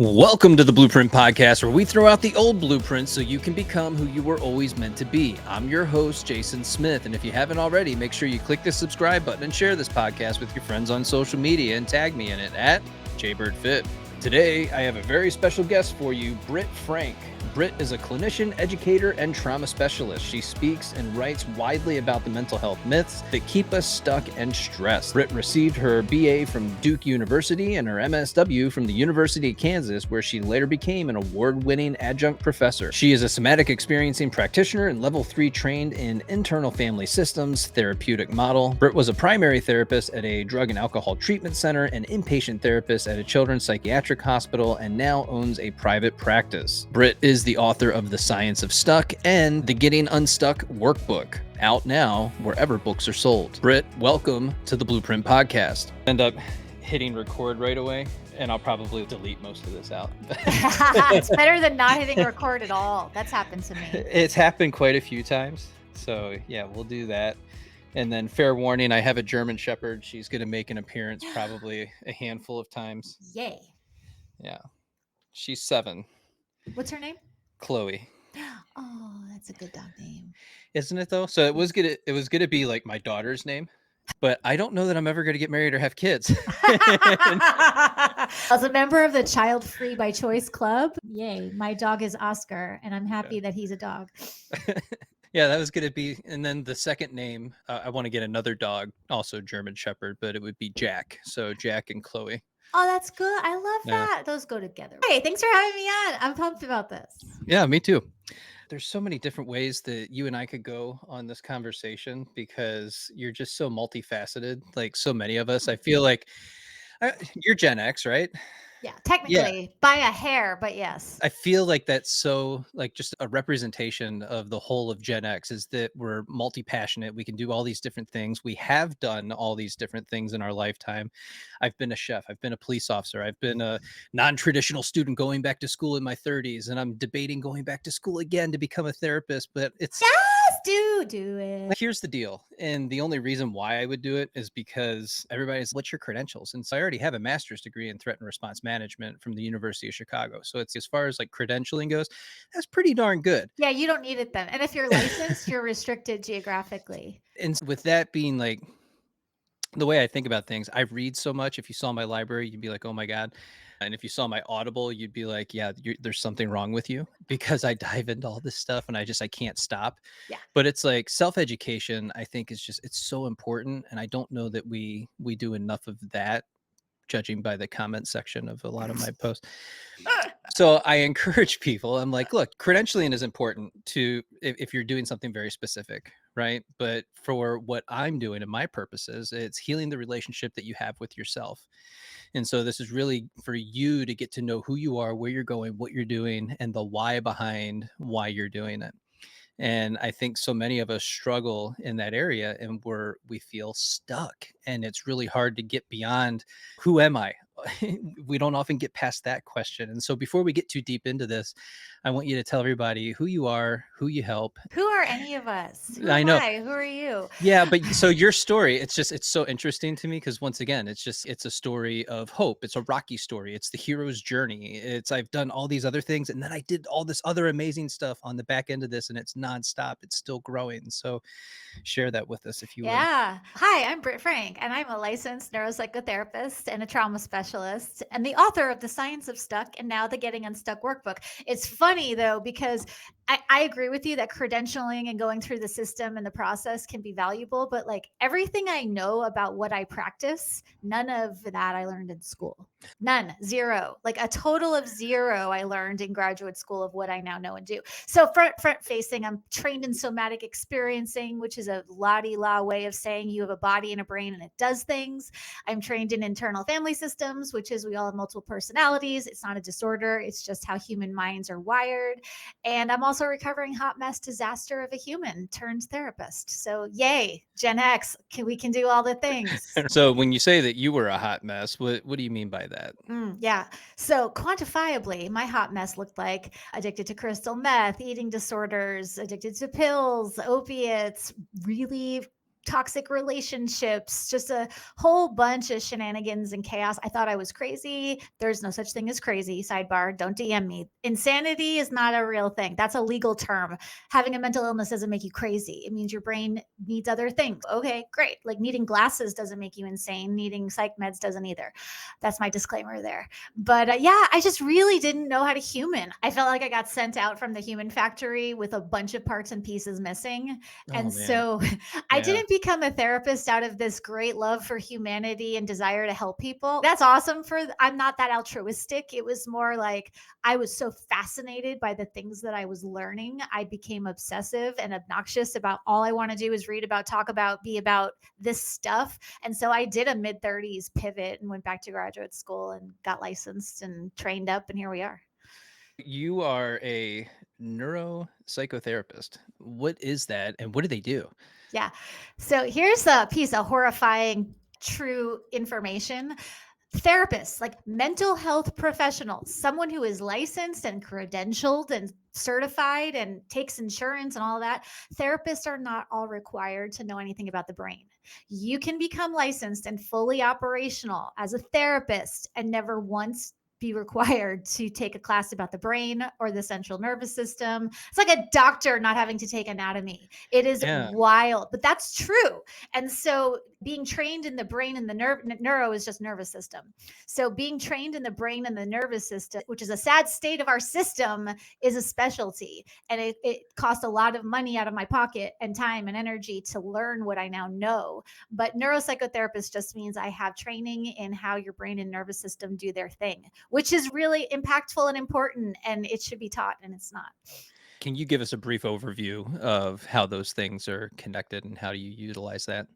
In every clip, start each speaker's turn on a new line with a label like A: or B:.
A: Welcome to the Blueprint Podcast, where we throw out the old blueprints so you can become who you were always meant to be. I'm your host, Jason Smith, and if you haven't already, make sure you click the subscribe button and share this podcast with your friends on social media and tag me in it at JBirdFit. Today, I have a very special guest for you, Britt Frank. Britt is a clinician, educator, and trauma specialist. She speaks and writes widely about the mental health myths that keep us stuck and stressed. Britt received her BA from Duke University and her MSW from the University of Kansas, where she later became an award-winning adjunct professor. She is a somatic experiencing practitioner and level 3 trained in internal family systems therapeutic model. Britt was a primary therapist at a drug and alcohol treatment center, an inpatient therapist at a children's psychiatric hospital, and now owns a private practice. Britt is the author of The Science of Stuck and the Getting Unstuck Workbook, out now wherever books are sold. Britt, welcome to the Blueprint Podcast. End up hitting record right away, and I'll probably delete most of this out.
B: It's better than not hitting record at all. That's happened to me.
A: It's happened quite a few times. So yeah, we'll do that. And then fair warning, I have a German Shepherd. She's going to make an appearance probably a handful of times.
B: Yay.
A: Yeah. She's 7.
B: What's her name?
A: Chloe.
B: Oh, that's a good dog name.
A: Isn't it though? So it was gonna be like my daughter's name, but I don't know that I'm ever gonna get married or have kids.
B: As a member of the Child Free by Choice Club, yay, my dog is Oscar, and I'm happy that he's a dog.
A: Yeah, that was gonna be, and then the second name, I want to get another dog, also German Shepherd, but it would be Jack. So Jack and Chloe.
B: Oh, that's good. I love that. Those go together. Hey, thanks for having me on. I'm pumped about this.
A: Yeah, me too. There's so many different ways that you and I could go on this conversation because you're just so multifaceted, like so many of us. I feel like you're Gen X, right?
B: Yeah, technically by a hair, but yes.
A: I feel like that's so like just a representation of the whole of Gen X is that we're multi-passionate. We can do all these different things. We have done all these different things in our lifetime. I've been a chef. I've been a police officer. I've been a non-traditional student going back to school in my 30s, and I'm debating going back to school again to become a therapist, but it's
B: do it.
A: Here's the deal. And the only reason why I would do it is because everybody's, what's your credentials? And so I already have a master's degree in threat and response management from the University of Chicago. So it's, as far as like credentialing goes, that's pretty darn good.
B: Yeah, you don't need it then. And if you're licensed, you're restricted geographically.
A: And with that being like the way I think about things, I read so much. If you saw my library, you'd be like, oh my God. And if you saw my Audible, you'd be like, yeah, there's something wrong with you, because I dive into all this stuff and I can't stop.
B: Yeah.
A: But it's like self-education, I think is just, it's so important. And I don't know that we do enough of that, judging by the comment section of a lot of my posts. So I encourage people, I'm like, look, credentialing is important to, if you're doing something very specific, right? But for what I'm doing and my purposes, it's healing the relationship that you have with yourself. And so this is really for you to get to know who you are, where you're going, what you're doing, and the why behind why you're doing it. And I think so many of us struggle in that area, and we feel stuck, and it's really hard to get beyond who am I? We don't often get past that question. And so before we get too deep into this, I want you to tell everybody who you are, who you help.
B: Who are any of us? Who
A: I know.
B: Who are you?
A: Yeah, but so your story, it's so interesting to me because once again, it's a story of hope. It's a Rocky story. It's the hero's journey. I've done all these other things, and then I did all this other amazing stuff on the back end of this, and it's nonstop. It's still growing. So share that with us if you would.
B: Yeah. Hi, I'm Britt Frank, and I'm a licensed neuropsychotherapist and a trauma specialist and the author of The Science of Stuck and now the Getting Unstuck Workbook. It's funny though, because I agree with you that credentialing and going through the system and the process can be valuable, but like everything I know about what I practice, none of that I learned in school. None, zero, like a total of zero I learned in graduate school of what I now know and do. So front facing, I'm trained in somatic experiencing, which is a la-di-la way of saying you have a body and a brain and it does things. I'm trained in internal family systems, which is we all have multiple personalities. It's not a disorder. It's just how human minds are wired. And I'm also a recovering hot mess disaster of a human turned therapist. So yay, Gen X, we can do all the things.
A: So when you say that you were a hot mess, what do you mean by that?
B: Yeah. So quantifiably, my hot mess looked like addicted to crystal meth, eating disorders, addicted to pills, opiates, really toxic relationships, just a whole bunch of shenanigans and chaos. I thought I was crazy. There's no such thing as crazy. Sidebar, don't DM me. Insanity is not a real thing. That's a legal term. Having a mental illness doesn't make you crazy. It means your brain needs other things. Okay, great. Like needing glasses doesn't make you insane. Needing psych meds doesn't either. That's my disclaimer there. But yeah, I just really didn't know how to human. I felt like I got sent out from the human factory with a bunch of parts and pieces missing.
A: Oh
B: And
A: man.
B: so I
A: Yeah.
B: didn't become a therapist out of this great love for humanity and desire to help people. That's awesome I'm not that altruistic. It was more like I was so fascinated by the things that I was learning. I became obsessive and obnoxious about all I want to do is read about, talk about, be about this stuff. And so I did a mid-30s pivot and went back to graduate school and got licensed and trained up, and here we are.
A: You are a neuropsychotherapist. What is that and what do they do?
B: Yeah. So here's a piece of horrifying true information. Therapists, like mental health professionals, someone who is licensed and credentialed and certified and takes insurance and all that, therapists are not all required to know anything about the brain. You can become licensed and fully operational as a therapist and never once be required to take a class about the brain or the central nervous system. It's like a doctor not having to take anatomy. It is
A: Yeah.
B: wild, but that's true. And so being trained in the brain and the neuro is just nervous system. So being trained in the brain and the nervous system, which is a sad state of our system, is a specialty. And it cost a lot of money out of my pocket and time and energy to learn what I now know. But neuropsychotherapist just means I have training in how your brain and nervous system do their thing, which is really impactful and important, and it should be taught, and it's not.
A: Can you give us a brief overview of how those things are connected and how do you utilize that?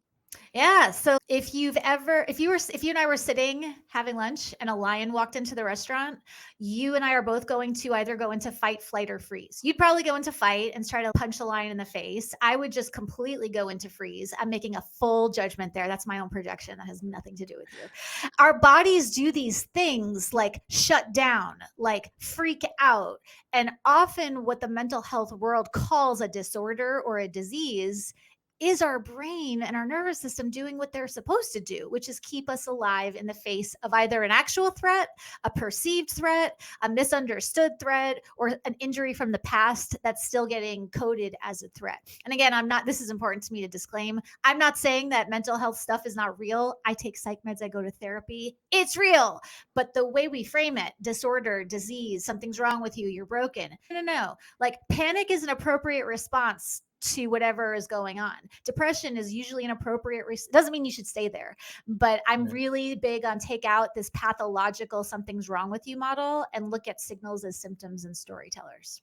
B: Yeah. So if you and I were sitting having lunch and a lion walked into the restaurant, you and I are both going to either go into fight, flight, or freeze. You'd probably go into fight and try to punch the lion in the face. I would just completely go into freeze. I'm making a full judgment there. That's my own projection. That has nothing to do with you. Our bodies do these things like shut down, like freak out. And often what the mental health world calls a disorder or a disease is our brain and our nervous system doing what they're supposed to do, which is keep us alive in the face of either an actual threat, a perceived threat, a misunderstood threat, or an injury from the past that's still getting coded as a threat. And again, this is important to me to disclaim. I'm not saying that mental health stuff is not real. I take psych meds, I go to therapy. It's real. But the way we frame it, disorder, disease, something's wrong with you, you're broken. No. Like panic is an appropriate response to whatever is going on. Depression is usually an appropriate doesn't mean you should stay there, but I'm
A: Yeah.
B: really big on take out this pathological something's wrong with you model and look at signals as symptoms and storytellers.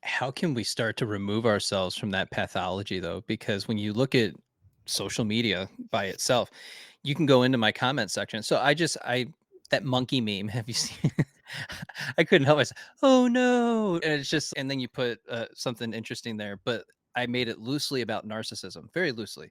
A: How can we start to remove ourselves from that pathology though? Because when you look at social media by itself, you can go into my comment section. So I that monkey meme, have you seen? I couldn't help myself. Oh no. And it's just and then you put something interesting there, but I made it loosely about narcissism, very loosely.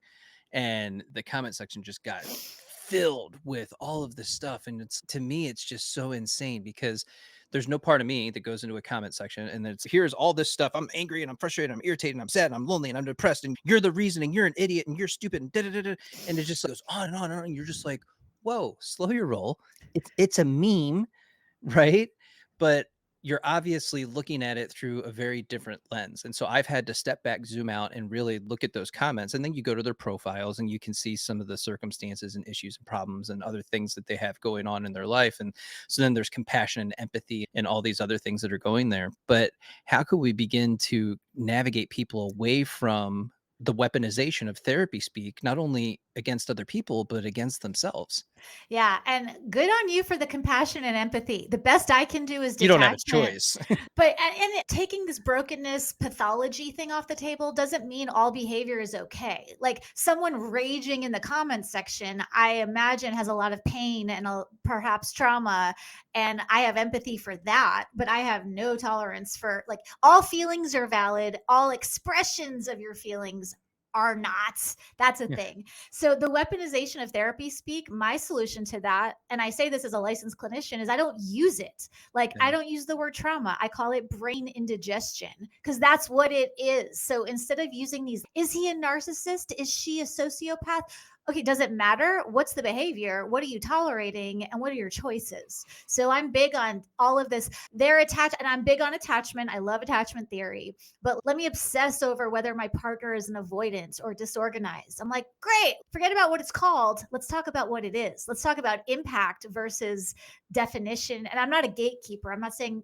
A: And the comment section just got filled with all of this stuff and it's to me it's just so insane because there's no part of me that goes into a comment section and then it's here's all this stuff. I'm angry and I'm frustrated, I'm irritated, and I'm sad, and I'm lonely and I'm depressed, and you're the reason, and you're an idiot, and you're stupid, and da da da da. And it just goes on and on and on. And you're just like, whoa, slow your roll. It's a meme, right? But you're obviously looking at it through a very different lens. And so I've had to step back, zoom out, and really look at those comments. And then you go to their profiles and you can see some of the circumstances and issues and problems and other things that they have going on in their life. And so then there's compassion and empathy and all these other things that are going there. But how could we begin to navigate people away from the weaponization of therapy speak, not only against other people, but against themselves?
B: Yeah, and good on you for the compassion and empathy. The best I can do is
A: You don't have a
B: detachment.
A: choice.
B: But taking this brokenness pathology thing off the table doesn't mean all behavior is okay. Like someone raging in the comments section, I imagine has a lot of pain and perhaps trauma, and I have empathy for that, but I have no tolerance for like all feelings are valid, all expressions of your feelings are not. That's a
A: Yeah.
B: thing. So the weaponization of therapy speak, my solution to that, and I say this as a licensed clinician, is I don't use it. Like I
A: Yeah.
B: don't use the word trauma. I call it brain indigestion because that's what it is. So instead of using these, is he a narcissist? Is she a sociopath? Okay, does it matter? What's the behavior? What are you tolerating? And what are your choices? So I'm big on all of this. They're attached, and I'm big on attachment. I love attachment theory, but let me obsess over whether my partner is an avoidant or disorganized. I'm like, great, forget about what it's called. Let's talk about what it is. Let's talk about impact versus definition. And I'm not a gatekeeper. I'm not saying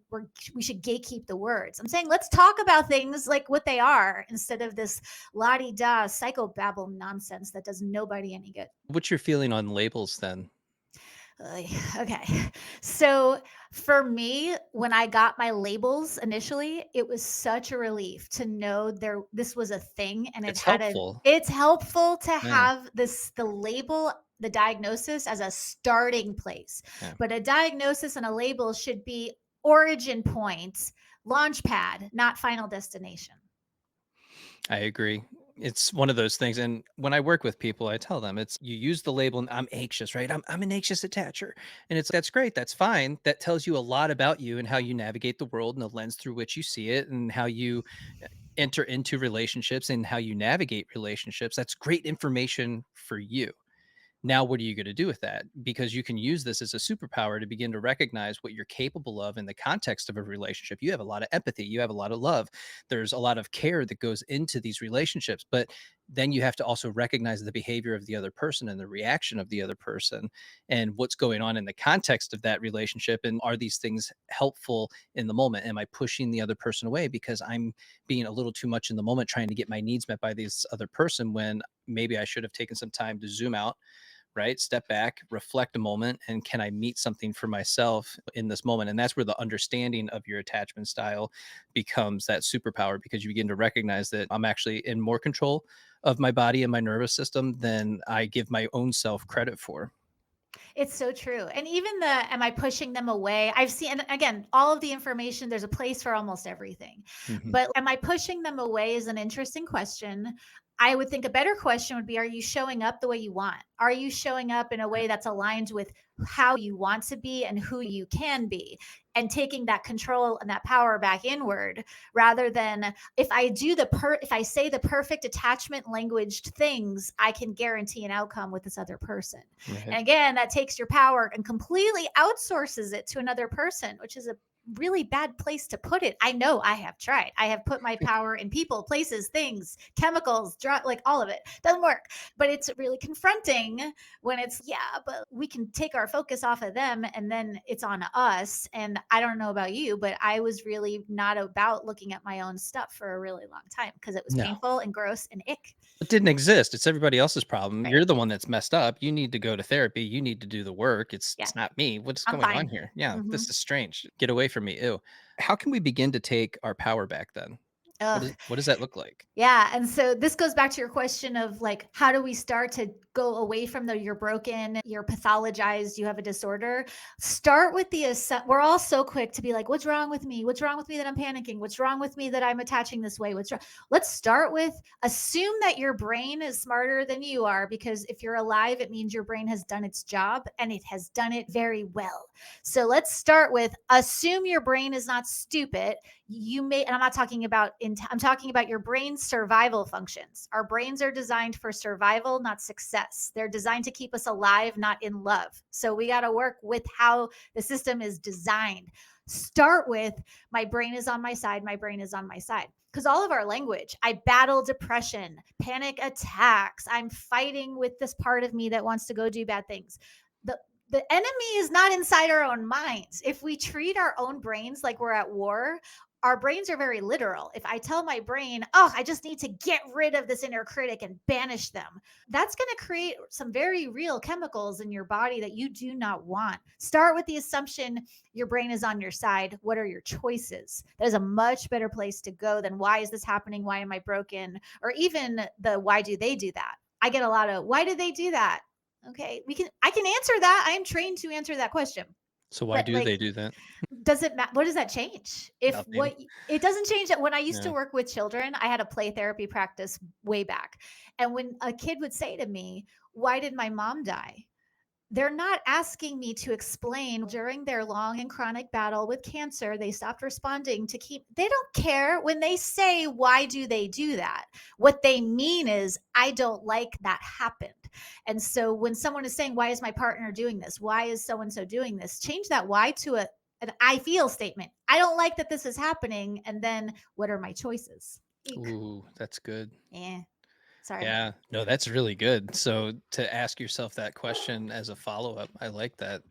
B: we should gatekeep the words. I'm saying let's talk about things like what they are instead of this la-di-da psychobabble nonsense that does nobody any good.
A: What's your feeling on labels then?
B: Okay. So for me, when I got my labels initially, it was such a relief to know this was a thing and
A: It's helpful.
B: it's helpful to
A: Yeah.
B: have the label, the diagnosis as a starting place.
A: Yeah.
B: But a diagnosis and a label should be origin point, launch pad, not final destination.
A: I agree. It's one of those things. And when I work with people, I tell them it's you use the label and I'm anxious, right? I'm an anxious attacher. And it's that's great. That's fine. That tells you a lot about you and how you navigate the world and the lens through which you see it and how you enter into relationships and how you navigate relationships. That's great information for you. Now, what are you going to do with that? Because you can use this as a superpower to begin to recognize what you're capable of in the context of a relationship. You have a lot of empathy, you have a lot of love, there's a lot of care that goes into these relationships. But then you have to also recognize the behavior of the other person and the reaction of the other person and what's going on in the context of that relationship. And are these things helpful in the moment? Am I pushing the other person away because I'm being a little too much in the moment trying to get my needs met by this other person when maybe I should have taken some time to zoom out, right? Step back, reflect a moment, and can I meet something for myself in this moment? And that's where the understanding of your attachment style becomes that superpower because you begin to recognize that I'm actually in more control of my body and my nervous system than I give my own self credit for.
B: It's so true. And even am I pushing them away? I've seen, and again, all of the information, there's a place for almost everything.
A: Mhm.
B: But am I pushing them away is an interesting question. I would think a better question would be, are you showing up the way you want? Are you showing up in a way that's aligned with how you want to be and who you can be? And taking that control and that power back inward rather than if I say the perfect attachment languaged things, I can guarantee an outcome with this other person.
A: Right.
B: And again, that takes your power and completely outsources it to another person, which is a really bad place to put it. I know I have tried. I have put my power in people, places, things, chemicals, like all of it. Doesn't work. But it's really confronting when it's, yeah, but we can take our focus off of them and then it's on us. And I don't know about you, but I was really not about looking at my own stuff for a really long time because it was
A: No,
B: painful and gross and ick.
A: it didn't exist. It's everybody else's problem.
B: Right.
A: You're the one that's messed up. You need to go to therapy. You need to do the work.
B: Yeah.
A: It's not me. What's
B: I'm
A: going on
B: fine.
A: here? Yeah,
B: Mm-hmm.
A: this is strange. Get away from me. Ew. How can we begin to take our power back then?
B: Ugh.
A: What does that look like?
B: Yeah, and so this goes back to your question of like, how do we start to go away from the you're broken, you're pathologized, you have a disorder? Start with we're all so quick to be like, what's wrong with me? What's wrong with me that I'm panicking? What's wrong with me that I'm attaching this way? What's wrong? Let's start with assume that your brain is smarter than you are because if you're alive, it means your brain has done its job and it has done it very well. So let's start with assume your brain is not stupid. And I'm not talking about I'm talking about your brain's survival functions. Our brains are designed for survival, not success. They're designed to keep us alive, not in love. So we got to work with how the system is designed. Start with my brain is on my side, my brain is on my side. Because all of our language, I battle depression, panic attacks, I'm fighting with this part of me that wants to go do bad things. The the enemy is not inside our own minds. If we treat our own brains like we're at war, our brains are very literal. If I tell my brain, oh, I just need to get rid of this inner critic and banish them, that's going to create some very real chemicals in your body that you do not want. Start with the assumption your brain is on your side. What are your choices? That is a much better place to go than why is this happening? Why am I broken? Or even the why do they do that? I get a lot of why did they do that? Okay, I can answer that. I am trained to answer that question.
A: So why
B: But
A: do
B: like,
A: they do that?
B: does it matter? What does that change? If
A: Nothing.
B: it doesn't change that when I used to
A: Yeah.
B: work with children, I had a play therapy practice way back. And when a kid would say to me, "Why did my mom die?" They're not asking me to explain during their long and chronic battle with cancer, they stopped responding to keep, they don't care when they say, why do they do that? What they mean is, I don't like that happened. And so when someone is saying, why is my partner doing this? Why is so and so doing this? Change that why to an I feel statement. I don't like that this is happening. And then what are my choices? Eek.
A: Ooh, that's good.
B: Yeah. Sorry.
A: Yeah. No, that's really good. So to ask yourself that question as a follow-up, I like that.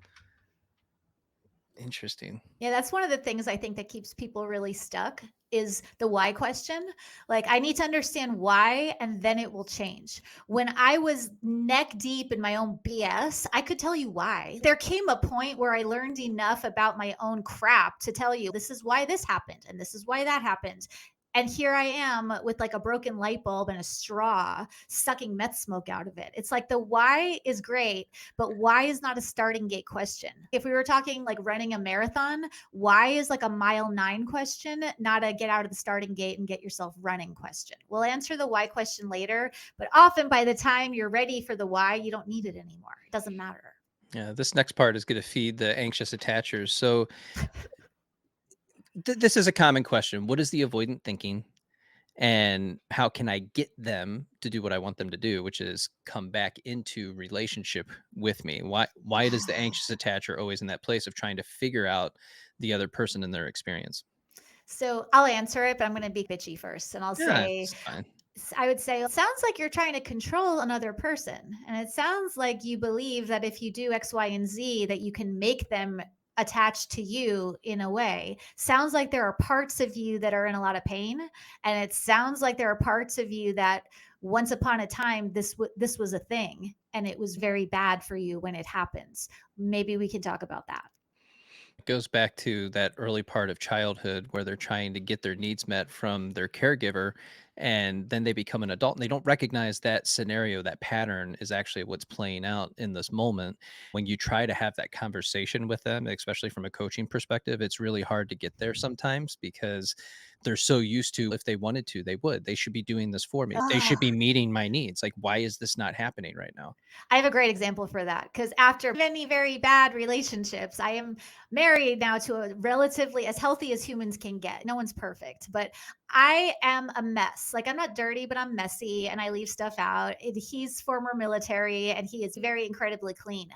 A: Interesting.
B: Yeah, that's one of the things I think that keeps people really stuck is the why question. Like, I need to understand why, and then it will change. When I was neck deep in my own BS, I could tell you why. There came a point where I learned enough about my own crap to tell you this is why this happened, and this is why that happened. And here I am with like a broken light bulb and a straw sucking meth smoke out of it. It's like the why is great, but why is not a starting gate question. If we were talking like running a marathon, why is like a mile 9 question, not a get out of the starting gate and get yourself running question. We'll answer the why question later, but often by the time you're ready for the why, you don't need it anymore. It doesn't matter.
A: Yeah, this next part is going to feed the anxious attachers. So this is a common question. What is the avoidant thinking? And how can I get them to do what I want them to do, which is come back into relationship with me? Why does the anxious attacher always in that place of trying to figure out the other person and their experience?
B: So I'll answer it, but I'm going to be bitchy first. And I'll
A: Yeah,
B: say,
A: it's fine.
B: I would say, it sounds like you're trying to control another person. And it sounds like you believe that if you do X, Y, and Z, that you can make them attached to you in a way. Sounds like there are parts of you that are in a lot of pain. And it sounds like there are parts of you that once upon a time, this was a thing. And it was very bad for you when it happens. Maybe we can talk about that.
A: It goes back to that early part of childhood where they're trying to get their needs met from their caregiver, and then they become an adult and they don't recognize that scenario, that pattern is actually what's playing out in this moment. When you try to have that conversation with them, especially from a coaching perspective, it's really hard to get there sometimes because they're so used to, if they wanted to they would, they should be doing this for me, they should
B: Ugh.
A: be meeting my needs, like why is this not happening right now?
B: I have a great example for that because after many very bad relationships, I am married now to a relatively as healthy as humans can get. No one's perfect, but I am a mess. Like, I'm not dirty, but I'm messy and I leave stuff out. He's former military and he is very incredibly clean.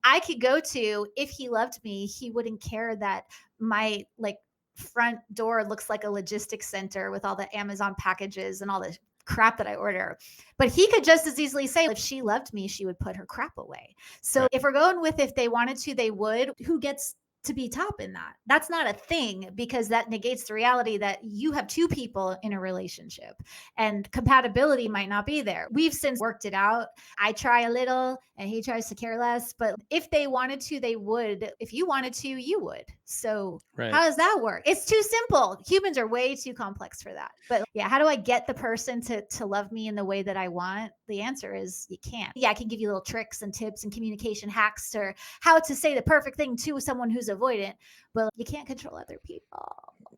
B: I could go to, if he loved me, he wouldn't care that my like front door looks like a logistics center with all the Amazon packages and all the crap that I order. But he could just as easily say, if she loved me, she would put her crap away. So
A: Right.
B: if we're going with if they wanted to, they would, who gets to be top in that? That's not a thing because that negates the reality that you have two people in a relationship and compatibility might not be there. We've since worked it out. I try a little and he tries to care less. But if they wanted to, they would. If you wanted to, you would. So
A: Right.
B: how does that work? It's too simple. Humans are way too complex for that. But yeah, how do I get the person to love me in the way that I want? The answer is you can't. Yeah, I can give you little tricks and tips and communication hacks or how to say the perfect thing to someone who's avoidant, but you can't control other people.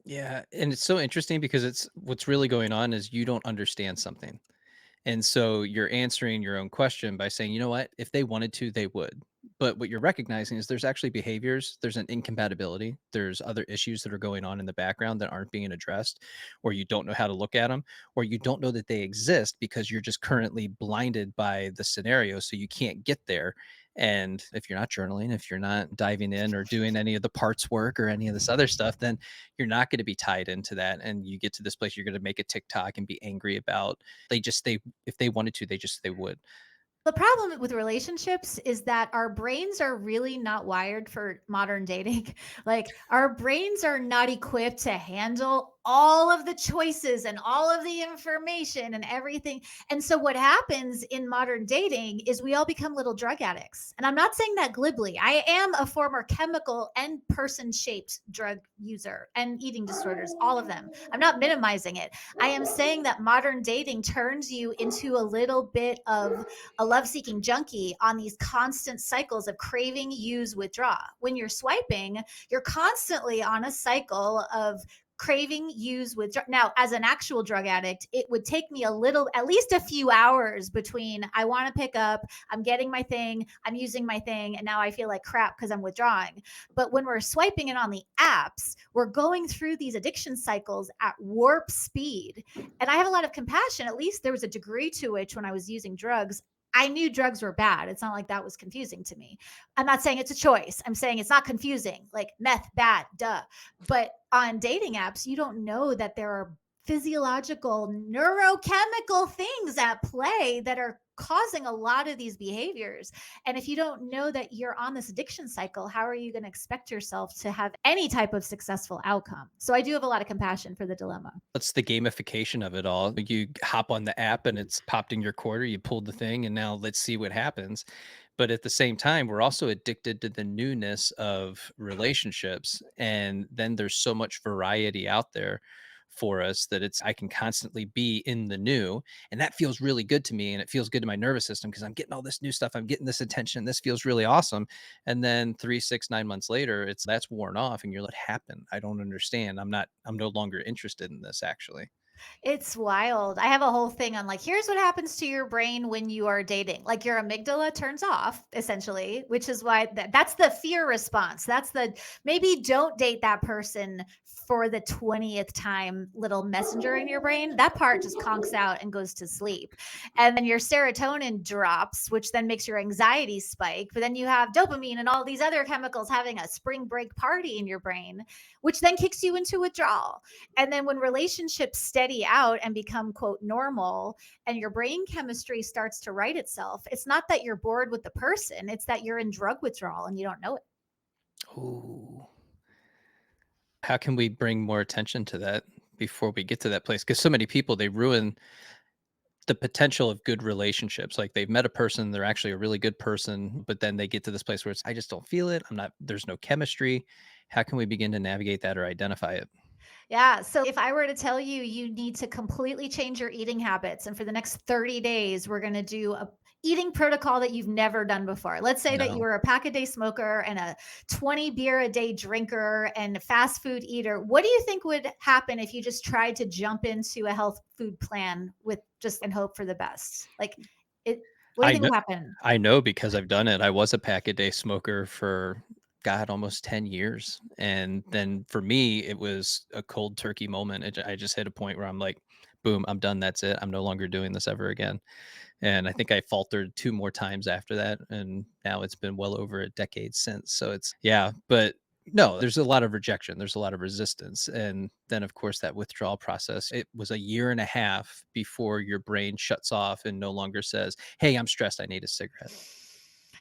A: Yeah, and it's so interesting because it's what's really going on is you don't understand something. And so you're answering your own question by saying, you know what, if they wanted to, they would. But what you're recognizing is there's actually behaviors, there's an incompatibility, there's other issues that are going on in the background that aren't being addressed, or you don't know how to look at them, or you don't know that they exist because you're just currently blinded by the scenario. So you can't get there. And if you're not journaling, if you're not diving in or doing any of the parts work or any of this other stuff, then you're not going to be tied into that. And you get to this place, you're going to make a TikTok and be angry about they if they wanted to, they would.
B: The problem with relationships is that our brains are really not wired for modern dating. Like, our brains are not equipped to handle all of the choices and all of the information and everything. And so what happens in modern dating is we all become little drug addicts. And I'm not saying that glibly. I am a former chemical and person shaped drug user and eating disorders, all of them. I'm not minimizing it. I am saying that modern dating turns you into a little bit of a love seeking junkie on these constant cycles of craving, use, withdraw. When you're swiping, you're constantly on a cycle of craving, use, withdraw. Now, as an actual drug addict, it would take me at least a few hours between I want to pick up, I'm getting my thing, I'm using my thing, and now I feel like crap because I'm withdrawing. But when we're swiping it on the apps, we're going through these addiction cycles at warp speed. And I have a lot of compassion. At least there was a degree to which when I was using drugs, I knew drugs were bad. It's not like that was confusing to me. I'm not saying it's a choice. I'm saying it's not confusing. Like meth, bad, duh. But on dating apps, you don't know that there are physiological, neurochemical things at play that are causing a lot of these behaviors. And if you don't know that you're on this addiction cycle, how are you going to expect yourself to have any type of successful outcome? So I do have a lot of compassion for the dilemma.
A: That's the gamification of it all. You hop on the app and it's popped in your quarter, you pulled the thing, and now let's see what happens. But at the same time, we're also addicted to the newness of relationships. And then there's so much variety out there for us that I can constantly be in the new. And that feels really good to me. And it feels good to my nervous system because I'm getting all this new stuff. I'm getting this attention. This feels really awesome. And then 3, 6, 9 months later, that's worn off. And you're like, happened? I don't understand. I'm no longer interested in this actually.
B: It's wild. I have a whole thing on like, here's what happens to your brain when you are dating. Like your amygdala turns off essentially, which is why that's the fear response. That's the maybe don't date that person for the 20th time little messenger in your brain. That part just conks out and goes to sleep. And then your serotonin drops, which then makes your anxiety spike. But then you have dopamine and all these other chemicals having a spring break party in your brain, which then kicks you into withdrawal. And then when relationships steady out and become, quote, normal, and your brain chemistry starts to right itself, it's not that you're bored with the person, it's that you're in drug withdrawal and you don't know it.
A: Ooh. How can we bring more attention to that before we get to that place? Because so many people, they ruin the potential of good relationships. Like they've met a person, they're actually a really good person, but then they get to this place where I just don't feel it. There's no chemistry. How can we begin to navigate that or identify it?
B: Yeah. So if I were to tell you, you need to completely change your eating habits, and for the next 30 days, we're going to do a eating protocol that you've never done before. Let's say that you
A: No.
B: were a pack a day smoker and a 20 beer a day drinker and a fast food eater. What do you think would happen if you just tried to jump into a health food plan with just and hope for the best? Like it, what do you
A: I
B: think
A: know
B: will happen?
A: I know because I've done it. I was a pack a day smoker for God, almost 10 years. And then for me, it was a cold turkey moment. I just hit a point where I'm like, boom, I'm done. That's it. I'm no longer doing this ever again. And I think I faltered 2 more times after that, and now it's been well over a decade since. So yeah, but no, there's a lot of rejection, there's a lot of resistance, and then, of course, that withdrawal process, it was a year and a half before your brain shuts off and no longer says, "Hey, I'm stressed, I need a cigarette."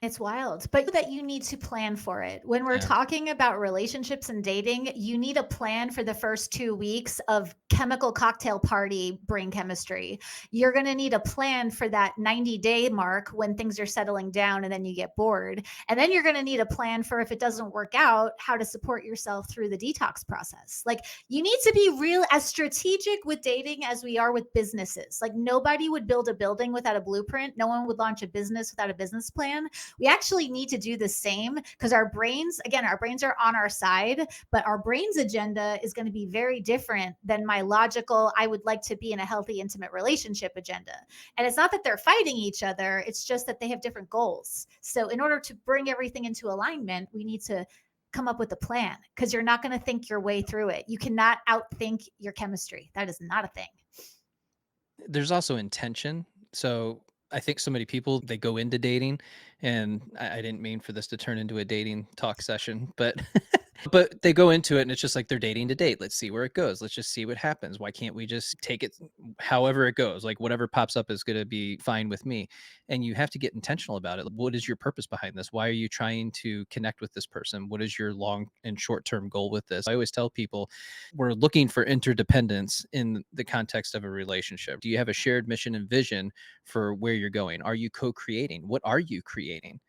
B: It's wild, but that you need to plan for it. When we're
A: Yeah.
B: talking about relationships and dating, you need a plan for the first 2 weeks of chemical cocktail party brain chemistry. You're going to need a plan for that 90-day mark when things are settling down and then you get bored. And then you're going to need a plan for if it doesn't work out, how to support yourself through the detox process. Like you need to be real as strategic with dating as we are with businesses. Like nobody would build a building without a blueprint. No one would launch a business without a business plan. We actually need to do the same because our brains are on our side, but our brain's agenda is going to be very different than my logical, I would like to be in a healthy, intimate relationship agenda. And it's not that they're fighting each other, it's just that they have different goals. So, in order to bring everything into alignment, we need to come up with a plan because you're not going to think your way through it. You cannot outthink your chemistry. That is not a thing.
A: There's also intention. So I think so many people, they go into dating, and I didn't mean for this to turn into a dating talk session, but But they go into it and it's just like they're dating to date. Let's see where it goes. Let's just see what happens. Why can't we just take it however it goes? Like whatever pops up is going to be fine with me. And you have to get intentional about it. What is your purpose behind this? Why are you trying to connect with this person? What is your long and short term goal with this? I always tell people we're looking for interdependence in the context of a relationship. Do you have a shared mission and vision for where you're going? Are you co creating? What are you creating?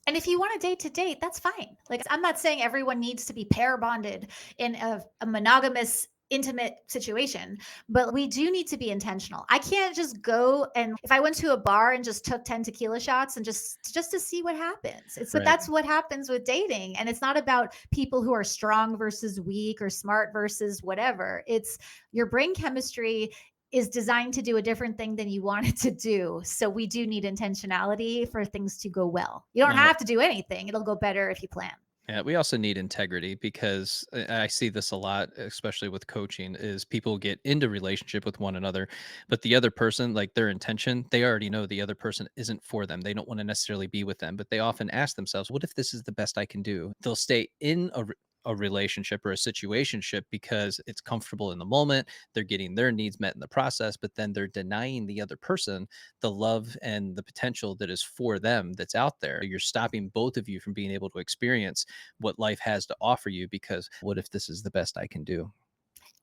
B: And if you want to date to date, that's fine. Like, I'm not saying everyone needs to be pair bonded in a monogamous intimate situation, but we do need to be intentional. I can't just go, and if I went to a bar and just took 10 tequila shots and just to see what happens. But
A: Right.
B: that's what happens with dating, and it's not about people who are strong versus weak or smart versus whatever. It's your brain chemistry is designed to do a different thing than you want it to do. So we do need intentionality for things to go well. You don't
A: No,
B: have to do anything. It'll go better if you plan.
A: yeah, we also need integrity because I see this a lot, especially with coaching, is people get into relationship with one another, but the other person, like their intention, they already know the other person isn't for them. They don't want to necessarily be with them, but they often ask themselves, what if this is the best I can do? They'll stay in a relationship or a situationship because it's comfortable in the moment. They're getting their needs met in the process, but then they're denying the other person the love and the potential that is for them that's out there. You're stopping both of you from being able to experience what life has to offer you because what if this is the best I can do?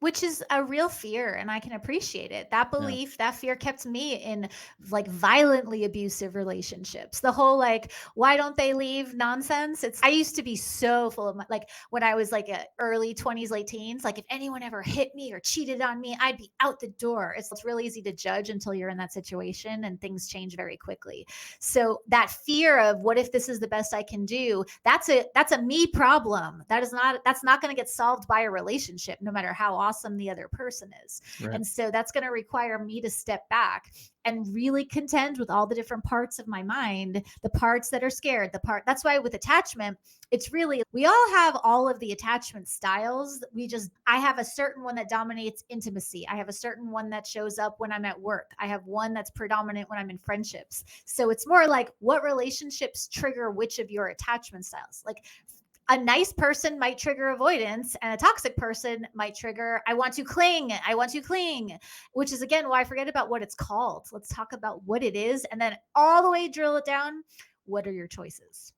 B: Which is a real fear, and I can appreciate it. That
A: Yeah.
B: belief, that fear kept me in like violently abusive relationships. The whole like, why don't they leave nonsense? I used to be so full of like when I was like a early 20s, late teens, like if anyone ever hit me or cheated on me, I'd be out the door. It's real easy to judge until you're in that situation, and things change very quickly. So that fear of what if this is the best I can do, that's a me problem. That's not going to get solved by a relationship, no matter how awesome the other person is.
A: Right.
B: And so that's going to require me to step back and really contend with all the different parts of my mind, the parts that are scared, that's why with attachment, it's really, we all have all of the attachment styles. I have a certain one that dominates intimacy. I have a certain one that shows up when I'm at work. I have one that's predominant when I'm in friendships. So it's more like what relationships trigger which of your attachment styles. Like a nice person might trigger avoidance, and a toxic person might trigger I want to cling, which is again why I forget about what it's called. Let's talk about what it is, and then all the way drill it down. What are your choices?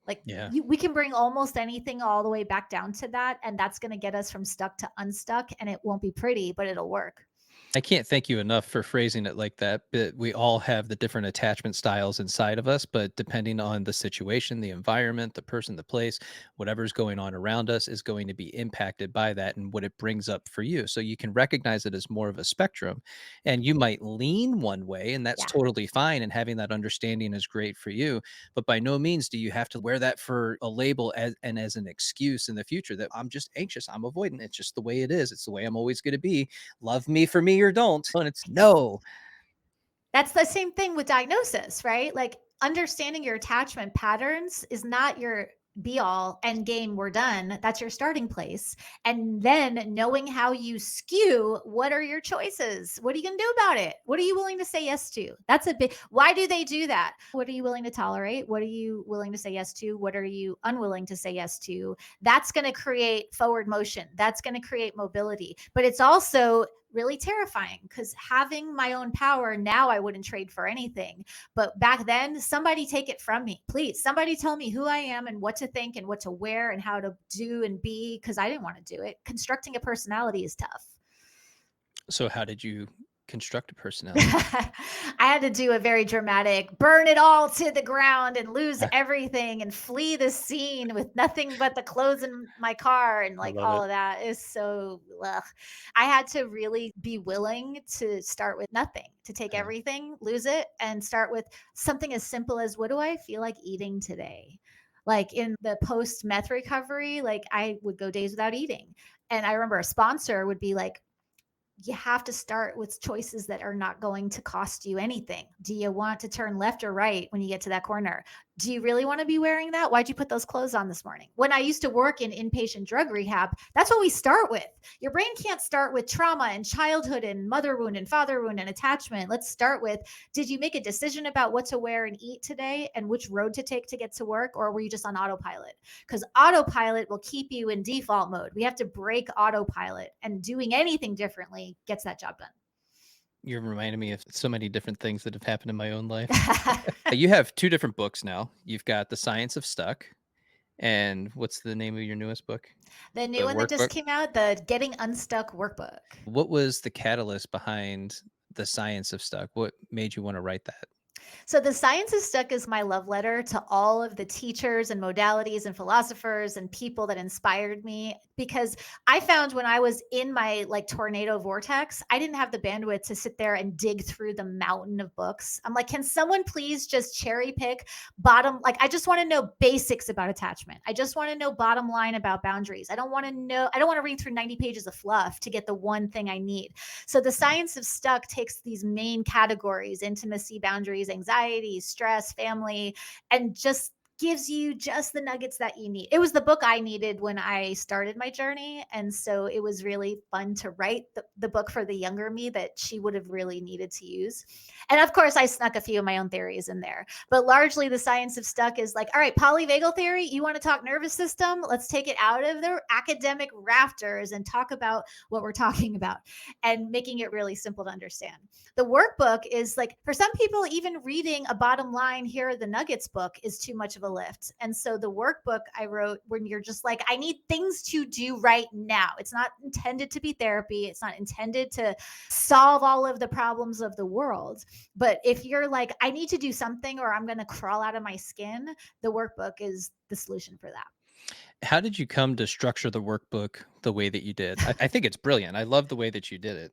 B: Like
A: Yeah.
B: we can bring almost anything all the way back down to that, and that's going to get us from stuck to unstuck, and it won't be pretty, but it'll work.
A: I can't thank you enough for phrasing it like that. But we all have the different attachment styles inside of us, but depending on the situation, the environment, the person, the place, whatever's going on around us is going to be impacted by that and what it brings up for you. So you can recognize it as more of a spectrum and you might lean one way, and that's
B: Yeah.
A: totally fine. And having that understanding is great for you. But by no means do you have to wear that for a label as an excuse in the future that I'm just anxious, I'm avoidant. It's just the way it is. It's the way I'm always going to be. Love me for me or don't. And it's no.
B: That's the same thing with diagnosis, right? Like understanding your attachment patterns is not your be all end game, we're done. That's your starting place. And then knowing how you skew, what are your choices? What are you going to do about it? What are you willing to say yes to? That's a big, why do they do that? What are you willing to tolerate? What are you willing to say yes to? What are you unwilling to say yes to? That's going to create forward motion. That's going to create mobility. But it's also really terrifying because having my own power now, I wouldn't trade for anything. But back then, somebody take it from me. Please, somebody tell me who I am and what to think and what to wear and how to do and be, because I didn't want to do it. Constructing a personality is tough.
A: So how did you construct a personality?
B: I had to do a very dramatic burn it all to the ground and lose everything and flee the scene with nothing but the clothes in my car and
A: I
B: like
A: love
B: all
A: it.
B: of that is so ugh. I had to really be willing to start with nothing, to take
A: Yeah.
B: everything, lose it, and start with something as simple as what do I feel like eating today? Like in the post meth recovery, like I would go days without eating. And I remember a sponsor would be like, you have to start with choices that are not going to cost you anything. Do you want to turn left or right when you get to that corner? Do you really want to be wearing that? Why'd you put those clothes on this morning? When I used to work in inpatient drug rehab, that's what we start with. Your brain can't start with trauma and childhood and mother wound and father wound and attachment. Let's start with, did you make a decision about what to wear and eat today and which road to take to get to work? Or were you just on autopilot? Because autopilot will keep you in default mode. We have to break autopilot, and doing anything differently gets that job done.
A: You're reminding me of so many different things that have happened in my own life. You have 2 different books now. You've got The Science of Stuck, and what's the name of your newest book?
B: The new
A: The
B: one that just
A: workbook?
B: came out, the Getting Unstuck workbook.
A: What was the catalyst behind The Science of Stuck? What made you wanna write that?
B: So the Science is Stuck is my love letter to all of the teachers and modalities and philosophers and people that inspired me, because I found when I was in my like tornado vortex, I didn't have the bandwidth to sit there and dig through the mountain of books. I'm like, can someone please just cherry pick bottom, like I just want to know basics about attachment. I just want to know bottom line about boundaries. I don't want to know, I don't want to read through 90 pages of fluff to get the one thing I need. So the Science of Stuck takes these main categories: intimacy, boundaries, anxiety, stress, family, and just gives you just the nuggets that you need. It was the book I needed when I started my journey. And so it was really fun to write the book for the younger me that she would have really needed to use. And of course, I snuck a few of my own theories in there. But largely, the Science of Stuck is like, all right, polyvagal theory, you want to talk nervous system? Let's take it out of the academic rafters and talk about what we're talking about, and making it really simple to understand. The workbook is like, for some people, even reading a bottom line, here are the nuggets book is too much of a lift. And so the workbook I wrote, when you're just like, I need things to do right now. It's not intended to be therapy. It's not intended to solve all of the problems of the world. But if you're like, I need to do something or I'm going to crawl out of my skin, the workbook is the solution for that.
A: How did you come to structure the workbook the way that you did? I think it's brilliant. I love the way that you did it.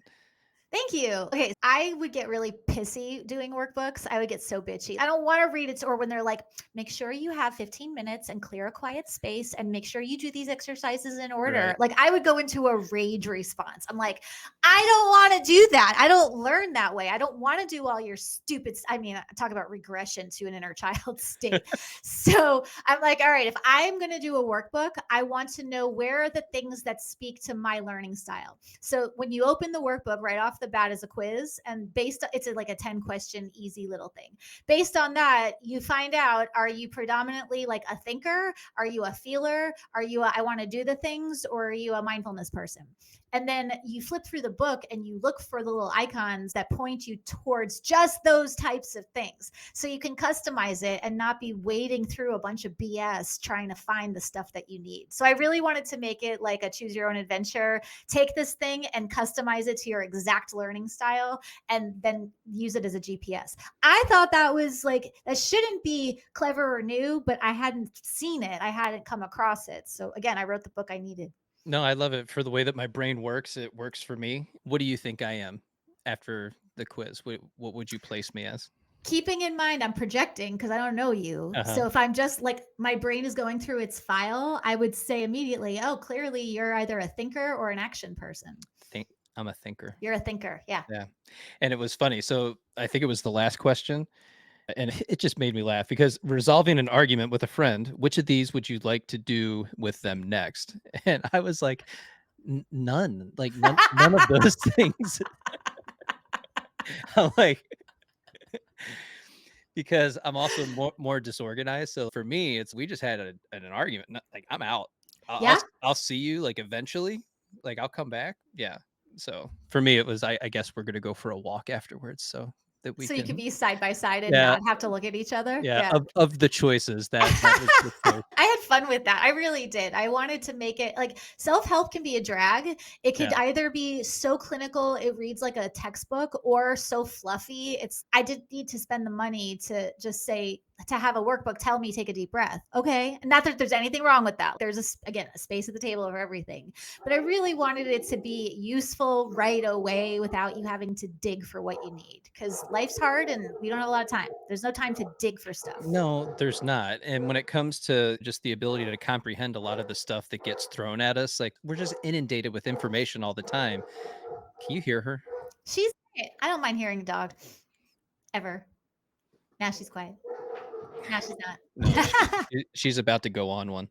B: Thank you. Okay, I would get really pissy doing workbooks. I would get so bitchy. I don't want to read it. Or when they're like, make sure you have 15 minutes and clear a quiet space and make sure you do these exercises in order.
A: Right.
B: Like, I would go into a rage response. I'm like, I don't want to do that. I don't learn that way. I don't want to do all your stupid. I mean, talk about regression to an inner child state. So I'm like, all right, if I'm going to do a workbook, I want to know where are the things that speak to my learning style. So when you open the workbook right off the bat is a quiz, and based on, it's like a 10 question easy little thing. Based on that, you find out, are you predominantly like a thinker? Are you a feeler? Are you I want to do the things, or are you a mindfulness person? And then you flip through the book and you look for the little icons that point you towards just those types of things. So you can customize it and not be wading through a bunch of BS trying to find the stuff that you need. So I really wanted to make it like a choose your own adventure. Take this thing and customize it to your exact learning style and then use it as a GPS. I thought that was like, that shouldn't be clever or new, but I hadn't seen it. I hadn't come across it. So again, I wrote the book I needed.
A: No, I love it for the way that my brain works. It works for me. What do you think I am after the quiz? What would you place me as?
B: Keeping in mind I'm projecting because I don't know you.
A: Uh-huh.
B: So if I'm just like, my brain is going through its file, I would say immediately, oh, clearly you're either a thinker or an action person.
A: Think I'm a thinker.
B: You're a thinker. Yeah.
A: Yeah. And it was funny. So I think it was the last question. And it just made me laugh because resolving an argument with a friend, which of these would you like to do with them next? And I was like, None, like none of those things." I'm like, because I'm also more disorganized. So for me, it's we just had an argument. Like I'm out.
B: Yeah.
A: I'll see you like eventually. Like I'll come back. Yeah. So for me, it was I guess we're gonna go for a walk afterwards so that we
B: So you could
A: can.
B: be side by side and
A: Yeah,
B: not have to look at each other.
A: yeah.
B: Yeah.
A: Of the choices that was the choice.
B: I had fun with that. I really did. I wanted to make it like, self help can be a drag. It could
A: Yeah.
B: either be so clinical, it reads like a textbook, or so fluffy. I didn't need to spend the money to just say, to have a workbook tell me take a deep breath. Okay. Not that there's anything wrong with that. There's again, a space at the table for everything. But I really wanted it to be useful right away without you having to dig for what you need. Because life's hard and we don't have a lot of time. There's no time to dig for stuff.
A: No, there's not. And when it comes to just the ability to comprehend a lot of the stuff that gets thrown at us, like we're just inundated with information all the time. Can you hear her?
B: She's quiet. I don't mind hearing a dog ever. Now she's quiet. No, she's
A: No,
B: not.
A: she's about to go on one.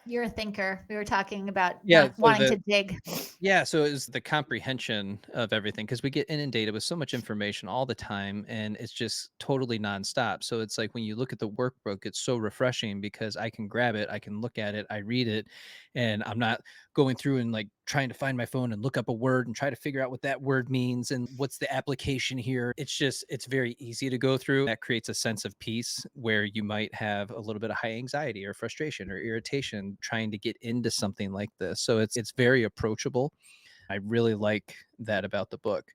B: You're a thinker. We were talking about
A: Yeah,
B: not
A: so
B: wanting to dig.
A: yeah, so it was the comprehension of everything because we get inundated with so much information all the time and it's just totally nonstop. So it's like when you look at the workbook, it's so refreshing because I can grab it, I can look at it, I read it, and I'm not going through and like trying to find my phone and look up a word and try to figure out what that word means and what's the application here. It's very easy to go through. That creates a sense of peace where you might have a little bit of high anxiety or frustration or irritation trying to get into something like this. So it's very approachable. I really like that about the book.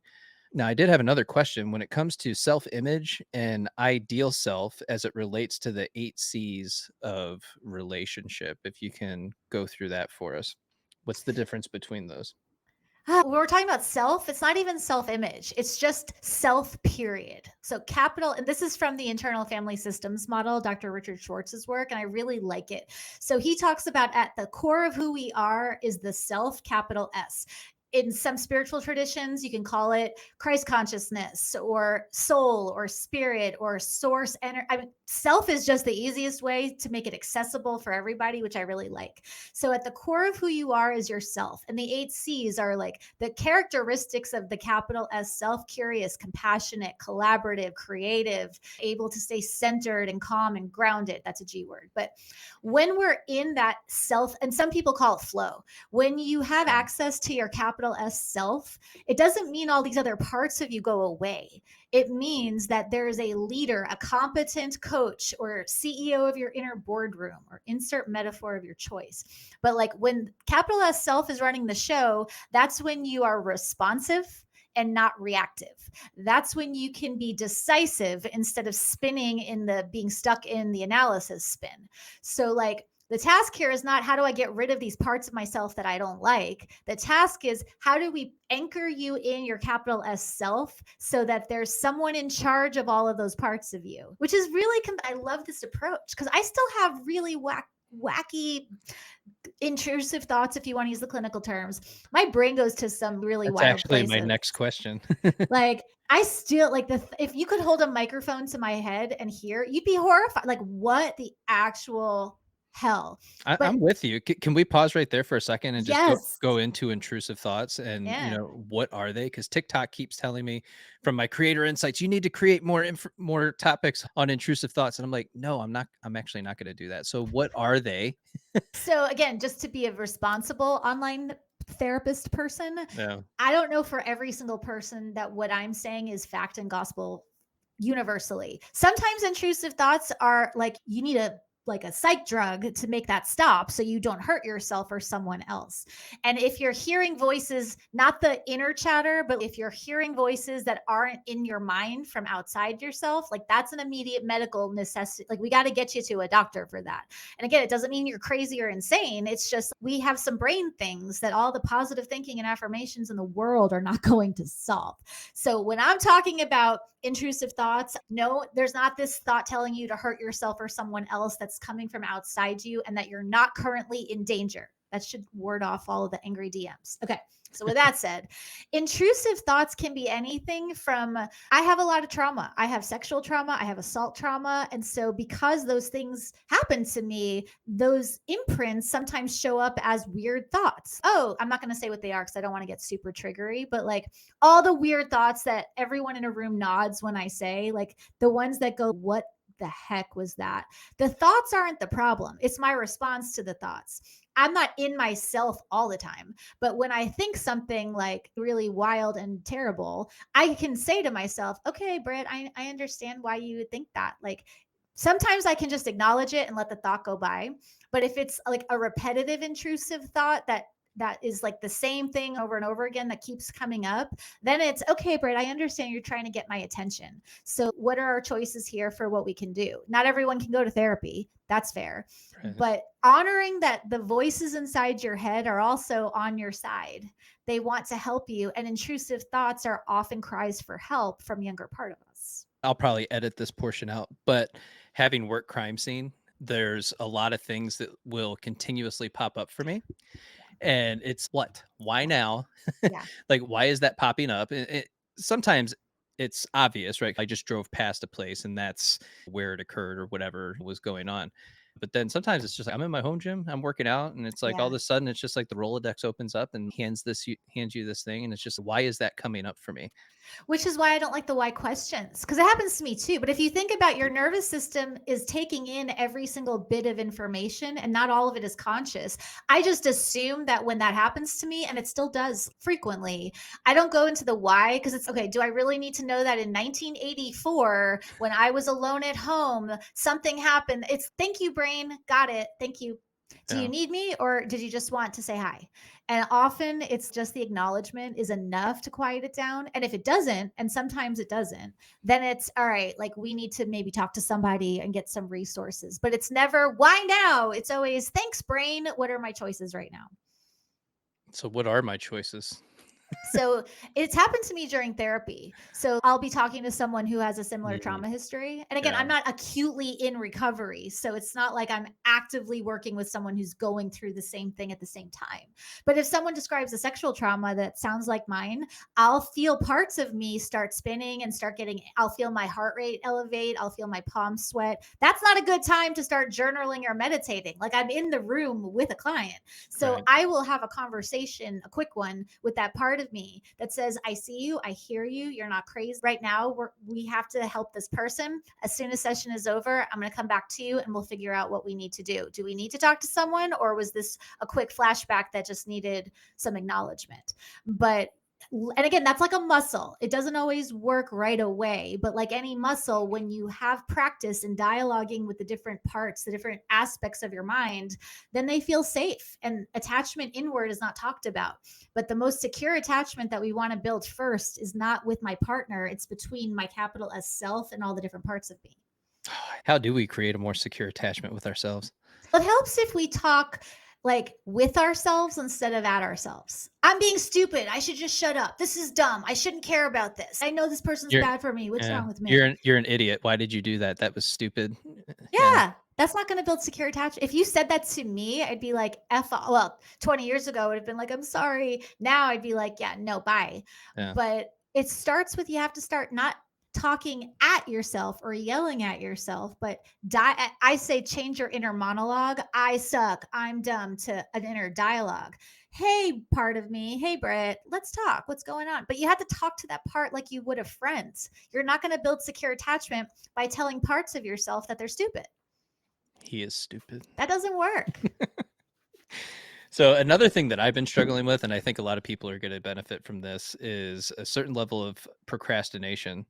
A: Now, I did have another question when it comes to self image and ideal self as it relates to the 8 C's of relationship. If you can go through that for us, what's the difference between those?
B: When we're talking about self, it's not even self image. It's just self, period. So, capital, and this is from the internal family systems model, Dr. Richard Schwartz's work, and I really like it. So, he talks about at the core of who we are is the self, capital S. In some spiritual traditions, you can call it Christ consciousness or soul or spirit or source energy. I mean, self is just the easiest way to make it accessible for everybody, which I really like. So at the core of who you are is yourself. And the 8 C's are like the characteristics of the capital S self: curious, compassionate, collaborative, creative, able to stay centered and calm and grounded. That's a G word. But when we're in that self, and some people call it flow, when you have
A: Yeah.
B: access to your capital S self, it doesn't mean all these other parts of you go away. It means that there is a leader, a competent coach, or CEO of your inner boardroom, or insert metaphor of your choice. But like when capital S self is running the show, that's when you are responsive and not reactive. That's when you can be decisive instead of spinning in the being stuck in the analysis spin. So, like, the task here is not how do I get rid of these parts of myself that I don't like. The task is how do we anchor you in your capital S self so that there's someone in charge of all of those parts of you, which is really, I love this approach because I still have really wacky intrusive thoughts, if you want to use the clinical terms. My brain goes to some really
A: That's
B: wild
A: actually my
B: places.
A: next question.
B: Like, I still like if you could hold a microphone to my head and hear, you'd be horrified. Like, what the actual hell? But
A: I'm with you. Can we pause right there for a second and just
B: yes,
A: go into intrusive thoughts and
B: yeah.
A: what are they? Because TikTok keeps telling me from my creator insights, you need to create more topics on intrusive thoughts, and I'm like, no, I'm not. I'm actually not going to do that. So what are they?
B: So again, just to be a responsible online therapist person,
A: Yeah.
B: I don't know for every single person that what I'm saying is fact and gospel universally. Sometimes intrusive thoughts are like you need a psych drug to make that stop so you don't hurt yourself or someone else. And if you're hearing voices, not the inner chatter, but if you're hearing voices that aren't in your mind from outside yourself, like that's an immediate medical necessity. Like we got to get you to a doctor for that. And again, it doesn't mean you're crazy or insane. It's just we have some brain things that all the positive thinking and affirmations in the world are not going to solve. So when I'm talking about intrusive thoughts, no, there's not this thought telling you to hurt yourself or someone else that's coming from outside you and that you're not currently in danger. That should ward off all of the angry DMs. Okay. So, with that said, intrusive thoughts can be anything from I have a lot of trauma. I have sexual trauma, I have assault trauma. And so, because those things happen to me, those imprints sometimes show up as weird thoughts. Oh, I'm not going to say what they are because I don't want to get super triggery, but like all the weird thoughts that everyone in a room nods when I say, like the ones that go, what the heck was that? The thoughts aren't the problem. It's my response to the thoughts. I'm not in myself all the time. But when I think something like really wild and terrible, I can say to myself, okay, Britt, I understand why you would think that. Like sometimes I can just acknowledge it and let the thought go by. But if it's like a repetitive, intrusive thought that is like the same thing over and over again that keeps coming up, then it's okay, Britt, I understand you're trying to get my attention. So, what are our choices here for what we can do? Not everyone can go to therapy. That's fair.
A: Right.
B: But honoring that the voices inside your head are also on your side. They want to help you. And intrusive thoughts are often cries for help from younger part of us.
A: I'll probably edit this portion out, but having work crime scene, there's a lot of things that will continuously pop up for me.
B: Yeah.
A: And it's what? Why
B: Yeah.
A: now?
B: Yeah.
A: Like, why is that popping up? Sometimes it's obvious, right? I just drove past a place and that's where it occurred or whatever was going on. But then sometimes it's just like I'm in my home gym, I'm working out, and it's like all
B: Yeah.
A: of a sudden it's just like the Rolodex opens up and hands you this thing, and it's just why is that coming up for me?
B: Which is why I don't like the why questions, because it happens to me too. But if you think about, your nervous system is taking in every single bit of information and not all of it is conscious. I just assume that when that happens to me, and it still does frequently, I don't go into the why, because it's okay. Do I really need to know that in 1984, when I was alone at home, something happened? It's thank you, brain. Got it. Thank you. Do you
A: Yeah.
B: need me, or did you just want to say hi? And often it's just the acknowledgement is enough to quiet it down. And if it doesn't, and sometimes it doesn't, then it's all right. Like we need to maybe talk to somebody and get some resources. But it's never why now. It's always thanks, brain. What are my choices right now?
A: So what are my choices?
B: So it's happened to me during therapy. So I'll be talking to someone who has a similar
A: Mm,
B: trauma history. And again,
A: yeah.
B: I'm not acutely in recovery. So it's not like I'm actively working with someone who's going through the same thing at the same time. But if someone describes a sexual trauma that sounds like mine, I'll feel parts of me start spinning and I'll feel my heart rate elevate. I'll feel my palms sweat. That's not a good time to start journaling or meditating. Like I'm in the room with a client. So
A: Right.
B: I will have a conversation, a quick one with that part of me that says, I see you, I hear you, you're not crazy. Right now, we have to help this person. As soon as session is over, I'm going to come back to you and we'll figure out what we need to do. Do we need to talk to someone, or was this a quick flashback that just needed some acknowledgement? But and again, that's like a muscle. It doesn't always work right away, but like any muscle, when you have practice in dialoguing with the different parts, the different aspects of your mind, then they feel safe. And attachment inward is not talked about. But the most secure attachment that we want to build first is not with my partner, it's between my capital S self and all the different parts of me.
A: How do we create a more secure attachment with ourselves?
B: It helps if we talk like with ourselves instead of at ourselves. I'm being stupid. I should just shut up. This is dumb. I shouldn't care about this. I know this person's
A: You're
B: bad for me. What's
A: yeah,
B: wrong with me?
A: you're an idiot. Why did you do that? That was stupid. Yeah,
B: Yeah, that's not gonna build secure attachment. If you said that to me, I'd be like, "F o" well, 20 years ago, I would have been like, "I'm sorry." Now I'd be like, "Yeah, no, bye."
A: yeah.
B: But it starts with you have to start not talking at yourself or yelling at yourself, but I say change your inner monologue, "I suck, I'm dumb," to an inner dialogue. "Hey, part of me. Hey, Britt, let's talk. What's going on?" But you have to talk to that part like you would a friend. You're not gonna build secure attachment by telling parts of yourself that they're stupid.
A: He is stupid.
B: That doesn't work.
A: So another thing that I've been struggling with, and I think a lot of people are going to benefit from this, is a certain level of procrastination.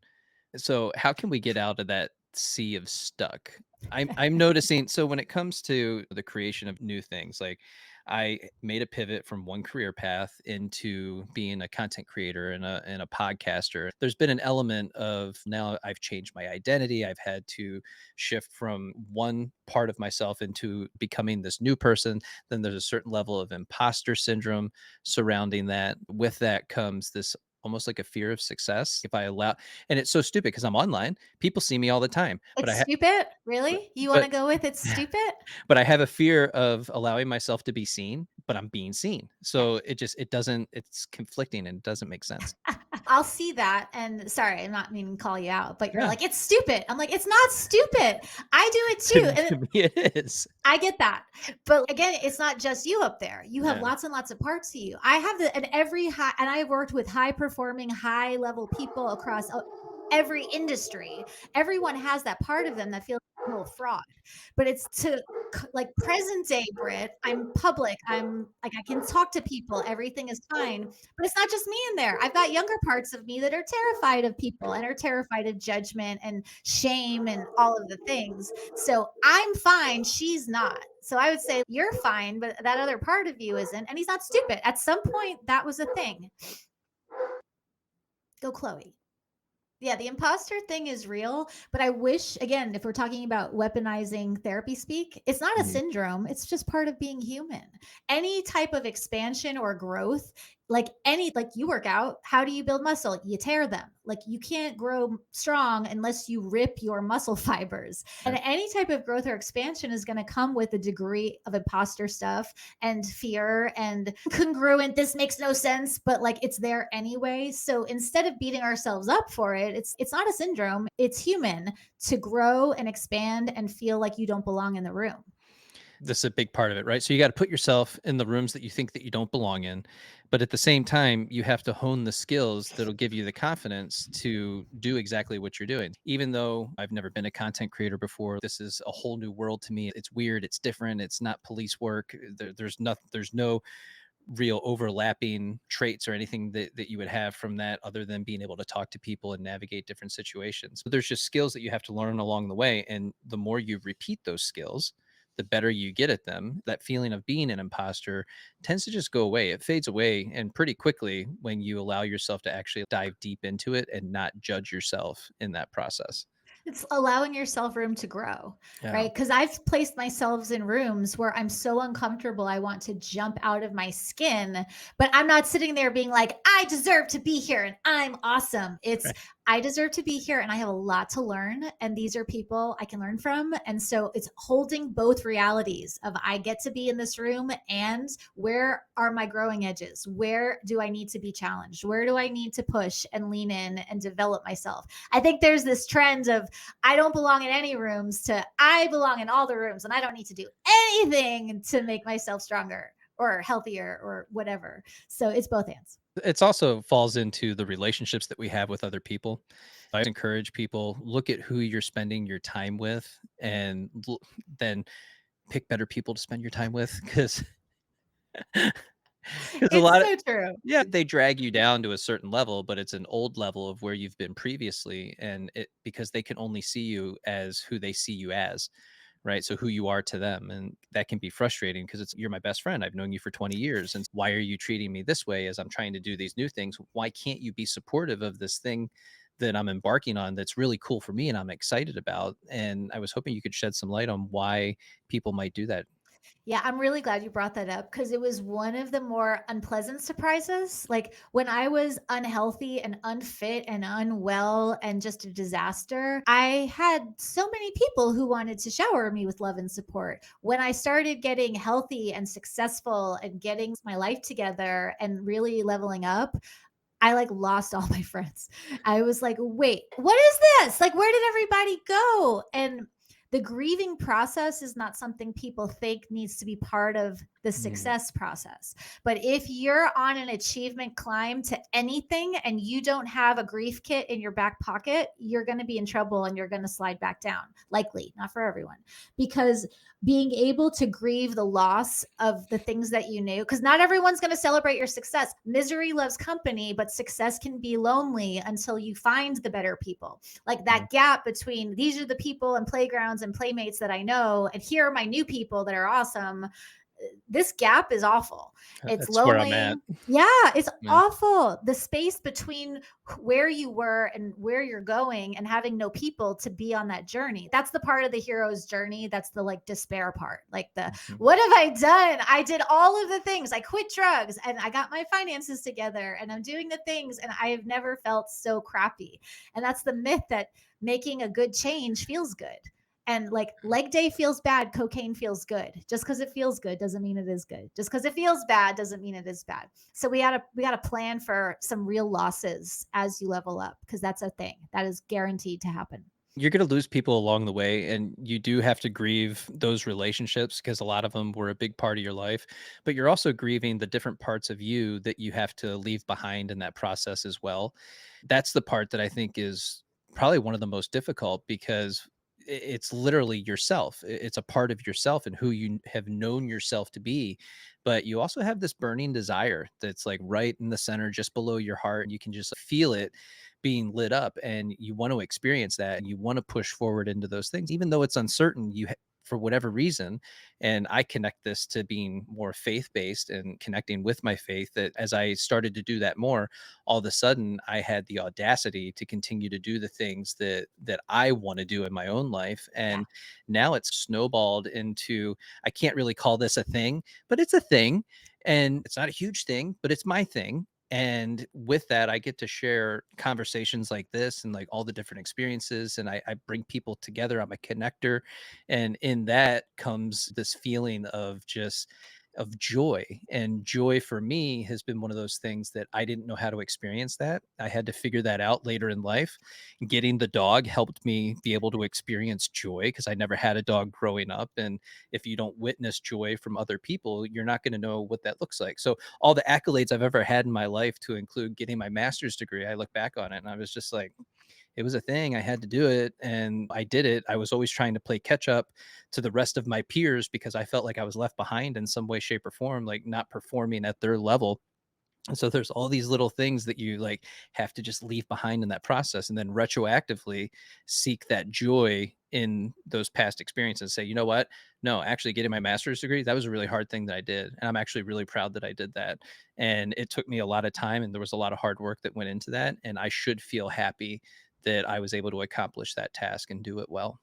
A: So how can we get out of that sea of stuck? I'm noticing, so when it comes to the creation of new things, like I made a pivot from one career path into being a content creator and a podcaster. There's been an element of now I've changed my identity. I've had to shift from one part of myself into becoming this new person. Then there's a certain level of imposter syndrome surrounding that. With that comes this almost like a fear of success. If I allow, and it's so stupid because I'm online, people see me all the time, but
B: It's stupid? Really? You
A: but
B: wanna go with it's stupid?
A: but I have a fear of allowing myself to be seen, but I'm being seen.
B: Yeah.
A: So it doesn't, it's conflicting and it doesn't make sense.
B: I'll see that, and sorry, I'm not meaning to call you out, but you're
A: Yeah.
B: like, "It's stupid." I'm like, "It's not stupid. I do it too."
A: To,
B: And
A: to me, it is.
B: I get that. But again, it's not just you up there. You have
A: Yeah.
B: lots and lots of parts of you. I have the and every high and I've worked with high performing, high level people across every industry. Everyone has that part of them that feels like a little fraud. But it's to like present day Brit, I'm public. I'm like I can talk to people. Everything is fine. But it's not just me in there. I've got younger parts of me that are terrified of people and are terrified of judgment and shame and all of the things. So I'm fine, she's not. So I would say you're fine, but that other part of you isn't. And he's not stupid. At some point, that was a thing. Go, Chloe. Yeah, the imposter thing is real, but I wish, again, if we're talking about weaponizing therapy speak, it's not a
A: Mhm.
B: syndrome. It's just part of being human. Any type of expansion or growth, like you work out, how do you build muscle? You tear them. Like you can't grow strong unless you rip your muscle fibers. And any type of growth or expansion is going to come with a degree of imposter stuff and fear and congruent, this makes no sense, but like it's there anyway. So instead of beating ourselves up for it, it's not a syndrome, it's human to grow and expand and feel like you don't belong in the room.
A: This is a big part of it, right? So you got to put yourself in the rooms that you think that you don't belong in, but at the same time, you have to hone the skills that'll give you the confidence to do exactly what you're doing. Even though I've never been a content creator before, this is a whole new world to me. It's weird, it's different, it's not police work. There's no real overlapping traits or anything that you would have from that other than being able to talk to people and navigate different situations. But there's just skills that you have to learn along the way. And the more you repeat those skills, the better you get at them. That feeling of being an imposter tends to just go away. It fades away and pretty quickly when you allow yourself to actually dive deep into it and not judge yourself in that process.
B: It's allowing yourself room to grow,
A: Yeah.
B: right? Because I've placed myself in rooms where I'm so uncomfortable, I want to jump out of my skin, but I'm not sitting there being like, I deserve to be here and I'm awesome. It's,
A: Right.
B: I deserve to be here and I have a lot to learn. And these are people I can learn from. And so it's holding both realities of I get to be in this room and where are my growing edges? Where do I need to be challenged? Where do I need to push and lean in and develop myself? I think there's this trend of I don't belong in any rooms to I belong in all the rooms and I don't need to do anything to make myself stronger or healthier or whatever. So it's both hands.
A: It's also falls into the relationships that we have with other people. I encourage people look at who you're spending your time with and then pick better people to spend your time with because a
B: It's
A: lot of
B: so true.
A: yeah, they drag you down to a certain level, but it's an old level of where you've been previously and it because they can only see you as who they see you as, right? So who you are to them. And that can be frustrating because it's you're my best friend. I've known you for 20 years. And why are you treating me this way as I'm trying to do these new things? Why can't you be supportive of this thing that I'm embarking on that's really cool for me and I'm excited about? And I was hoping you could shed some light on why people might do that.
B: Yeah, I'm really glad you brought that up because it was one of the more unpleasant surprises. Like when I was unhealthy and unfit and unwell and just a disaster, I had so many people who wanted to shower me with love and support. When I started getting healthy and successful and getting my life together and really leveling up, I like lost all my friends. I was like, wait, what is this? Like, where did everybody go? And the grieving process is not something people think needs to be part of the
A: Mm,
B: success process. But if you're on an achievement climb to anything and you don't have a grief kit in your back pocket, you're going to be in trouble and you're going to slide back down. Likely, not for everyone. Because being able to grieve the loss of the things that you knew, because not everyone's going to celebrate your success. Misery loves company, but success can be lonely until you find the better people. Like
A: yeah,
B: that gap between these are the people and playgrounds and playmates that I know, and here are my new people that are awesome. This gap is awful. It's
A: that's where I'm
B: lonely.
A: at.
B: Yeah, it's
A: Yeah.
B: awful. The space between where you were and where you're going and having no people to be on that journey. That's the part of the hero's journey. That's the like despair part. Like the
A: Mhm.
B: what have I done? I did all of the things. I quit drugs and I got my finances together and I'm doing the things and I have never felt so crappy. And that's the myth that making a good change feels good. And like leg day feels bad, cocaine feels good. Just because it feels good doesn't mean it is good. Just because it feels bad doesn't mean it is bad. So we gotta plan for some real losses as you level up because that's a thing that is guaranteed to happen.
A: You're going to lose people along the way, and you do have to grieve those relationships because a lot of them were a big part of your life. But you're also grieving the different parts of you that you have to leave behind in that process as well. That's the part that I think is probably one of the most difficult because it's literally yourself. It's a part of yourself and who you have known yourself to be. But you also have this burning desire that's like right in the center, just below your heart. And you can just feel it being lit up and you want to experience that and you want to push forward into those things even though it's uncertain for whatever reason. And I connect this to being more faith based and connecting with my faith that as I started to do that more, all of a sudden I had the audacity to continue to do the things that I want to do in my own life.
B: Yeah.
A: And now it's snowballed into, I can't really call this a thing, but it's a thing. And it's not a huge thing, but it's my thing. And with that, I get to share conversations like this and like all the different experiences. And I bring people together. I'm a connector. And in that comes this feeling of just of joy. And joy for me has been one of those things that I didn't know how to experience that. I had to figure that out later in life. Getting the dog helped me be able to experience joy because I never had a dog growing up. And if you don't witness joy from other people, you're not going to know what that looks like. So all the accolades I've ever had in my life, to include getting my master's degree, I look back on it and I was just like, it was a thing. I had to do it and I did it. I was always trying to play catch up to the rest of my peers because I felt like I was left behind in some way, shape, or form, like not performing at their level. And so there's all these little things that you like have to just leave behind in that process and then retroactively seek that joy in those past experiences. Say, you know what? No, actually getting my master's degree, that was a really hard thing that I did. And I'm actually really proud that I did that. And it took me a lot of time and there was a lot of hard work that went into that. And I should feel happy that I was able to accomplish that task and do it well.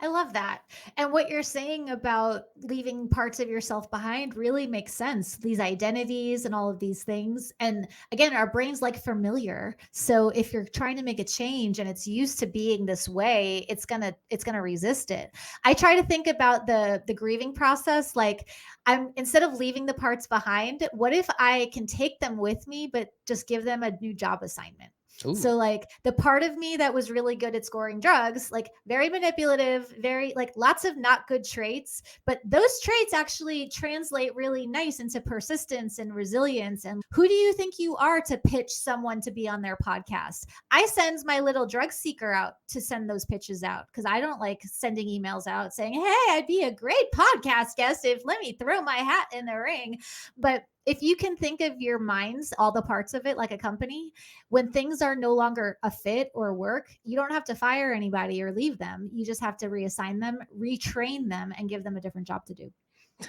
B: I love that. And what you're saying about leaving parts of yourself behind really makes sense. These identities and all of these things. And again, our brains like familiar. So if you're trying to make a change and it's used to being this way, it's going to resist it. I try to think about the grieving process like I'm instead of leaving the parts behind, what if I can take them with me but just give them a new job assignment?
A: Ooh,
B: So like the part of me that was really good at scoring drugs, like very manipulative, very like lots of not good traits, but those traits actually translate really nice into persistence and resilience. And who do you think you are to pitch someone to be on their podcast? I send my little drug seeker out to send those pitches out because I don't like sending emails out saying, "Hey, I'd be a great podcast guest if let me throw my hat in the ring." But if you can think of your minds, all the parts of it like a company, when things are no longer a fit or work, you don't have to fire anybody or leave them. You just have to reassign them, retrain them, and give them a different job to do.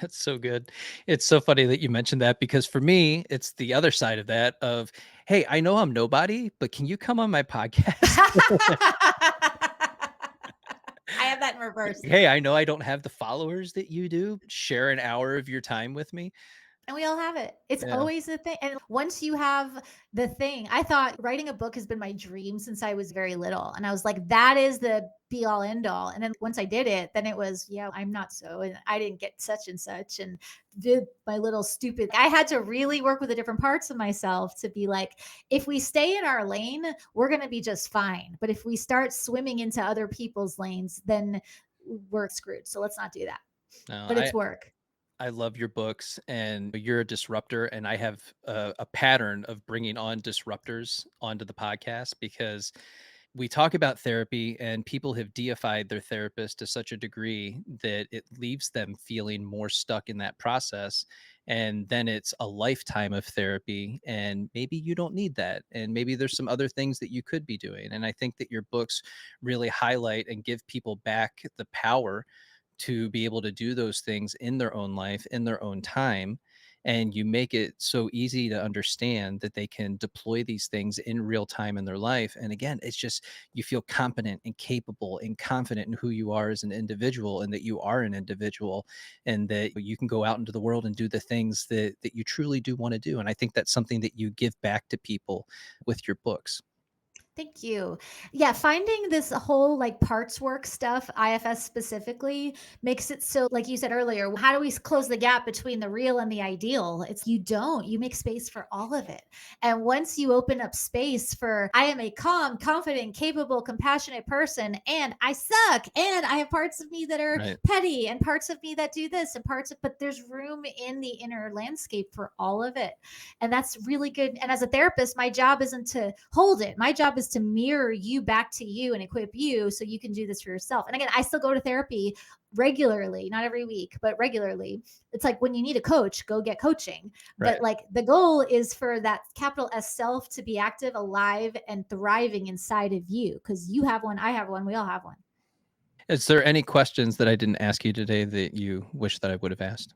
A: that's so good. It's so funny that you mentioned that because for me, it's the other side of that of, hey, I know I'm nobody, but can you come on my podcast?
B: I have that in reverse.
A: Hey, I know I don't have the followers that you do. Share an hour of your time with me.
B: And we all have it. It's
A: Yeah.
B: always the thing. And once you have the thing, I thought writing a book has been my dream since I was very little. And I was like, that is the be all end all. And then once I did it, then it was, yeah, I'm not so. And I didn't get such and such and did my little stupid. I had to really work with the different parts of myself to be like, if we stay in our lane, we're going to be just fine. But if we start swimming into other people's lanes, then we're screwed. So let's not do that.
A: No,
B: But it's work.
A: I love your books and you're a disruptor. And I have a pattern of bringing on disruptors onto the podcast because we talk about therapy and people have deified their therapist to such a degree that it leaves them feeling more stuck in that process. And then it's a lifetime of therapy. And maybe you don't need that. And maybe there's some other things that you could be doing. And I think that your books really highlight and give people back the power to be able to do those things in their own life, in their own time. And you make it so easy to understand that they can deploy these things in real time in their life. And again, it's just you feel competent and capable and confident in who you are as an individual and that you are an individual and that you can go out into the world and do the things that you truly do want to do. And I think that's something that you give back to people with your books.
B: Thank you. Yeah, finding this whole like parts work stuff, IFS specifically, makes it so, like you said earlier, how do we close the gap between the real and the ideal? It's you don't, you make space for all of it. And once you open up space for, I am a calm, confident, capable, compassionate person, and I suck, and I have parts of me that are
A: Right.
B: petty, and parts of me that do this, and parts of, but there's room in the inner landscape for all of it. And that's really good. And as a therapist, my job isn't to hold it. My job is to mirror you back to you and equip you so you can do this for yourself. And again, I still go to therapy regularly, not every week, but regularly. It's like when you need a coach, go get coaching.
A: Right.
B: But like the goal is for that capital S self to be active, alive, and thriving inside of you because you have one, I have one, we all have one.
A: Is there any questions that I didn't ask you today that you wish that I would have asked?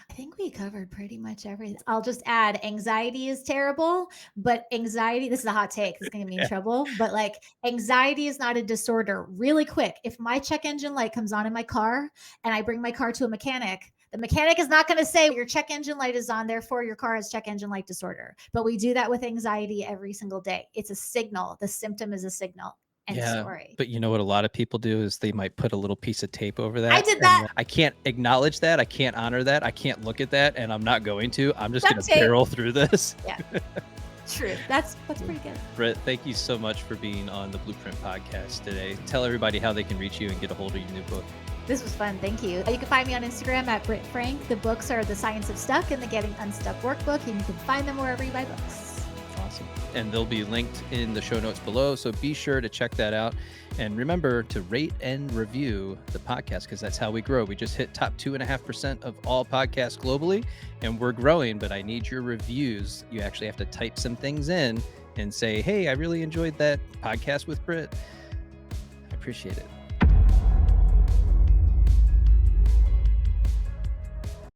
B: I think we covered pretty much everything. I'll just add anxiety is terrible, but anxiety, this is a hot take. This is going to get me in
A: Yeah.
B: trouble, but like anxiety is not a disorder. Really quick, if my check engine light comes on in my car and I bring my car to a mechanic, The mechanic is not going to say your check engine light is on, therefore your car has check engine light disorder. But we do that with anxiety every single day. It's a signal. The symptom is a signal. End story.
A: But you know what a lot of people do is they might put a little piece of tape over that.
B: I did that.
A: I can't acknowledge that. I can't honor that. I can't look at that, and I'm not going to. I'm just going to barrel through this.
B: Yeah. True. That's pretty good.
A: Britt, thank you so much for being on the Blueprint podcast today. Tell everybody how they can reach you and get a hold of your new book.
B: This was fun. Thank you. You can find me on Instagram at Britt Frank. The books are The Science of Stuck and the Getting Unstuck workbook, and you can find them wherever you buy books.
A: Awesome. And they'll be linked in the show notes below, so be sure to check that out. And remember to rate and review the podcast, because that's how we grow. We just hit top 2.5% of all podcasts globally, and we're growing, but I need your reviews. You actually have to type some things in and say, hey, I really enjoyed that podcast with Britt. I appreciate it.